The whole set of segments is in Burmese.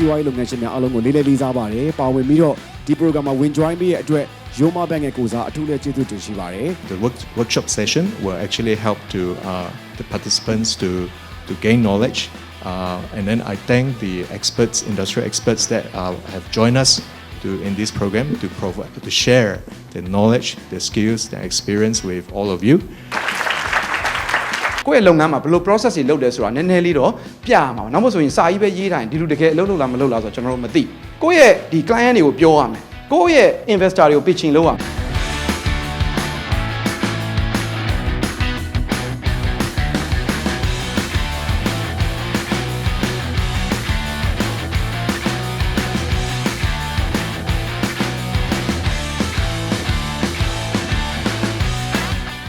စီးပွားရေးလုပ်ငန်းရှင်များအားလုံးကိုလေးလေးစားပါတယ်ပါဝင်ပြီးတော့ဒီ program မှာ win join ပေးရဲ့အတွက် Yoma Bank ရဲ့ကိုစားအထူးလေးကျေးဇူးတင်ရှိပါတယ် The workshop session will actually help to the participants to gain knowledge and then I thank the experts industry experts that have joined us in this program to share the knowledge the skills the experience with all of youကိုယ့်ရဲ့လုပ်ငန်းမှာဘယ်လို process တွေလုပ်တယ်ဆိုတာနည်းနည်းလေးတော့ပြရမှာနောက်မှဆိုရင်စာကြီးပဲရေးတိုင်းဒီလိုတကယ်အလုပ်လုပ်လားမလုပ်လားဆိုတော့ကျွန်တော်တို့မသိကိုယ့်ရဲ့ဒီ client တွေကိုပြောရမယ်ကိုယ့်ရဲ့ investor တွေကို pitching လုပ်ရမယ်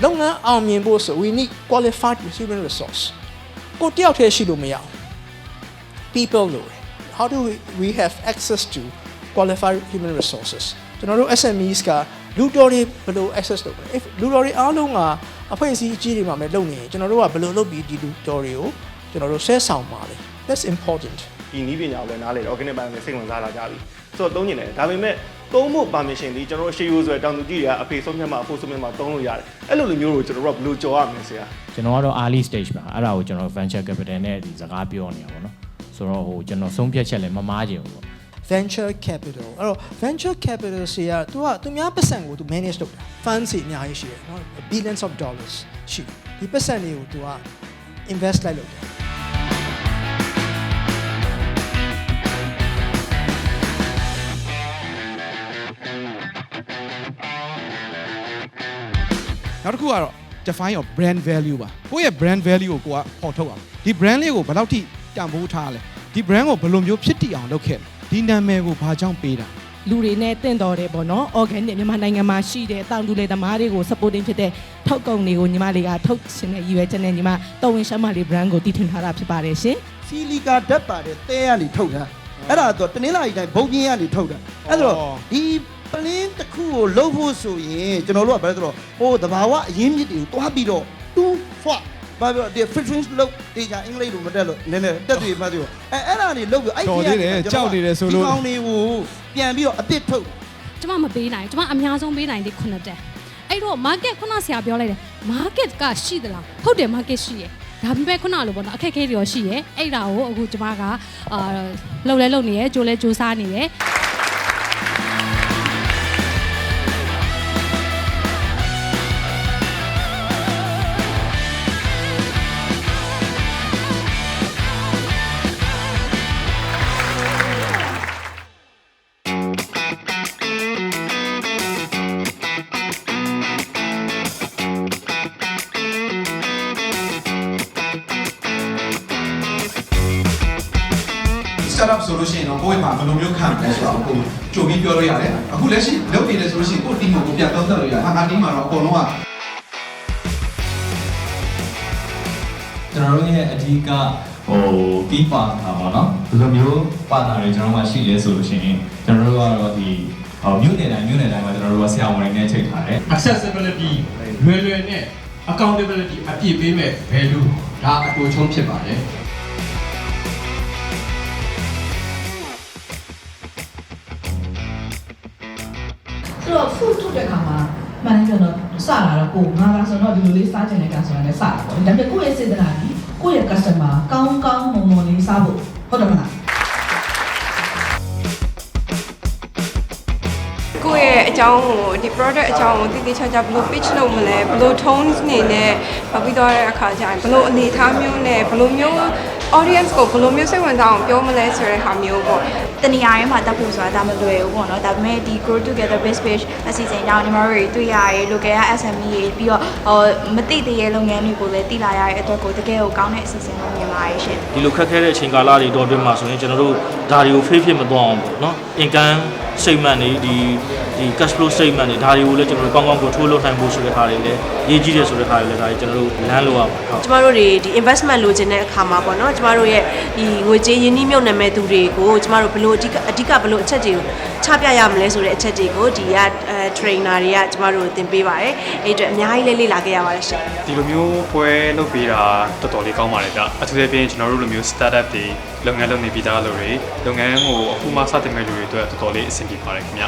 လုပ်ငန်းအောင်မြင်ဖို့ဆို we need qualified human resource ကိုတယောက်တည်းရှိလို့မရအောင် people လို့ how do we have access to qualified human resources ကျွန်တော်တို့ SMEs ကလူတော်တွေဘယ်လို access လုပ်လဲ if လူတော်တွေအားလုံးကအဖွဲ့အစည်းအကြီးတွေမှာပဲလုပ်နေရင်ကျွန်တော်တို့ကဘယ်လိုလုပ်ပြီးဒီလူတော်တွေကိုကျွန်တော်တို့ဆွဲဆောင်ပါလဲ that's important ဒီနည်းပညာကိုလည်းနားလေတော့ organic ပိုင်းနဲ့စိတ်ဝင်စားလာကြပြီဆိုတော့သုံးနေတယ်ဒါပေမဲ့သုံးဖို့ permission ဒီကျွန်တော်တို့ရှေ့ရိုးဆိုတောင်သူကြီးတွေကအဖေဆုံးမြတ်မှာအဖိုးဆုံးမြတ်မှာသုံးလို့ရတယ်အဲ့လိုမျိုးကိုကျွန်တော်တို့ကဘယ်လိုကြော်ရမလဲဆရာကျွန်တော်ကတော့ early stage ပါအဲ့ဒါကိုကျွန်တော် venture capital နဲ့ဒီစကားပြောနေတာပေါ့နော်ဆိုတော့ဟိုကျွန်တော်ဆုံးဖြတ်ချက်လည်းမမားချင်ဘူးပေါ့ venture capital အဲ့တော့ venture capital ဆီကသူများပတ်စံကိုသူ manage လုပ်တာ funds တွေအများကြီးရှိတယ်နော် billions of dollars ရှိတယ်ဒီပတ်စံတွေကိုသူက invest လိုက်လုပ်တယ်နောက်တစ်ခုကတော့ define your brand value ပါကိုယ့်ရဲ့ brand value ကိုကိုကပေါ်ထုတ်အောင်ဒီ brand လေးကိုဘယ်လောက်ထိတန်ဖိုးထားလဲဒီ brand ကိုဘယ်လိုမျိုးဖြစ်တည်အောင်လုပ်ခဲ့လဲဒီနာမည်ကိုဘာကြောင့်ပေးတာလူတွေနဲ့တင့်တော်တယ်ပေါ့နော် organic မြန်မာနိုင်ငံမှာရှိတဲ့တောင်တူလေသမားတွေကို supporting ဖြစ်တဲ့ထုတ်ကုန်တွေကိုညီမလေးကထုတ်ရှင်တဲ့ရည်ရွယ်ချက်နဲ့ညီမတော်ဝင်ရှမ်းမလေး brand ကိုတည်ထွင်ထားတာဖြစ်ပါတယ်ရှင်စီလီကာဓာတ်ပါတဲ့တဲကနေထုတ်တာအဲ့ဒါတော့တနင်္လာရီတိုင်းဘုံပြင်းကနေထုတ်တာအဲ့တော့ဒီပလင်းတစ်ခုကိုလှုပ်ဖို့ဆိုရင်ကျွန်တော်တို့ကဘာလဲဆိုတော့ဟိုသဘာဝအရင်းမြစ်တွေကိုတွားပြီးတော့2 4ဘာပြောဒီ filtering လုပ်တေချာအင်္ဂလိပ်လိုမတက်လို့နည်းနည်းတက်တွေ့မှသိရောအဲ့ဒါတွေလုပ်ပြီးအဲ့ဒီကြောက်နေတယ်ဆိုလို့ဒီကောင်တွေကိုပြန်ပြီးတော့အပစ်ထုတ်ကျမမပေးနိုင်ကျမအများဆုံးပေးနိုင်ဒီ9တက်အဲ့တော့ market ခုနဆရာပြောလိုက်တယ် market ကရှိသလားဟုတ်တယ် market ရှိရယ်ဒါပေမဲ့ခုနလိုပေါ့နော်အခက်အခဲတွေရောရှိရယ်အဲ့ဒါကိုအခုကျမကလှုပ်လဲလှုပ်နေရယ်ကြိုးလဲကြိုးစားနေရယ်startup ဆိုလို့ရှိရင်တော့ကိုယ့်ရဲ့မှာဘယ်လိုမျိုးခံမလဲဆိုတော့ကိုကြိုပြီးပြောလို့ရတယ်အခုလက်ရှိလုပ်နေတယ်ဆိုလို့ရှိရင်ကိုယ့် team ကိုပြန်သုံးသပ်လို့ရတယ်ဟာ team မှာတော့အကုန်လုံးကကျွန်တော်တို့ရဲ့အဓိကkey partner ပေါ့နော်ဘယ်လိုမျိုး partner တွေကျွန်တော်တို့မှရှိလဲဆိုလို့ရှိရင်ကျွန်တော်တို့ကတော့ဒီမြို့နယ်တိုင်းမှာကျွန်တော်တို့ကဆရာဝန်တွေနဲ့ချိန်ထားတယ် accessibility လွယ်လွယ်နဲ့ accountability အပြည့်ပေးမဲ့ value ဒါအတူချုံးဖြစ်ပါတယ်ဆိုတော့ food ထုတ်တဲ့အခါမှာမှန်တယ်ကျွန်တော်စလာတော့ကိုငါကဆိုတော့ဒီလိုလေးစားချင်တဲ့ကောင်ဆိုတာလည်းစတာပေါ့ဒါပေမဲ့ကိုယ့်ရဲ့စေတနာကြီးကိုယ့်ရဲ့ customer ကောင်းကောင်းမွန်မွန်လေးစားဖို့ဟုတ်တယ်မလားကိုယ့်ရဲ့အကြောင်းကိုဒီ product အကြောင်းကိုတည်တည်ချာချာဘယ်လို pitch လုပ်မလဲဘယ်လို tones နေနဲ့ပြီးတော့တဲ့အခါကျရင်ဘယ်လိုအနေအထားမျိုးနဲ့ဘယ်လိုမျိုး audience ကိုဘယ်လိုမျိုးစိတ်ဝင်စားအောင်ပြောမလဲဆိုတဲ့ဟာမျိုးပေါ့တနေရာတိုင်းမှာတက်ဖို့ဆိုတာဒါမလွယ်ဘူးပေါ့နော်ဒါပေမဲ့ဒီ grow together BizPitch အစီအစဉ်ကြောင့်ညီမတို့တွေတွေ့ရရဲ local SME တွေပြီးတော့မသိသေးတဲ့လုပ်ငန်းတွေကိုလည်းသိလာရတဲ့အတွက်ကိုတကယ်ကိုကောင်းတဲ့အစီအစဉ်လို့မြင်ပါတယ်ရှင်ဒီလိုခက်ခဲတဲ့အချိန်ကာလတွေတော့အတွင်းမှာဆိုရင်ကျွန်တော်တို့ဒါတွေကို face ဖြစ်မသွားအောင်ပေါ့နော် income statement တွေဒီ cash flow statement တွေဒါတွေကိုလည်းကျွန်တော်တို့ကောင်းကောင်းကိုထိုးလို့နိုင်ဖို့ဆိုတဲ့ခါတွေလည်းရေးကြီးတယ်ဆိုတဲ့ခါတွေလည်းဒါတွေကျွန်တော်တို့လမ်းလို့ရပါဟုတ်ကျမတို့တွေဒီ investment လိုချင်တဲ့အခါမှာပေါ့နော်ကျမတို့ရဲ့ဒီငွေကြေးရင်းနှီးမြှုပ်နှံမဲ့သူတွေကိုကျမတို့ဘလို့အဓိကဘလို့အချက်တွေကိုချပြရမလဲဆိုတဲ့အချက်တွေကိုဒီက trainer တွေကကျမတို့သင်ပေးပါတယ်အဲ့အတွက်အများကြီးလေ့လာခဲ့ရပါတယ်ရှင်ဒီလိုမျိုးပွဲလုပ်ပေးတာတော်တော်လေးကောင်းပါတယ်ဗျအထူးသဖြင့်ကျွန်တော်တို့လိုမျိုး startup တွေလုပ်ငန်းလုပ်နေပြီးသားလူတွေလုပ်ငန်းကိုအခုမှစတင်မဲ့လူတွေအတွက်တော်တော်လေးအဆင်ပြေပါတယ်ခင်ဗျ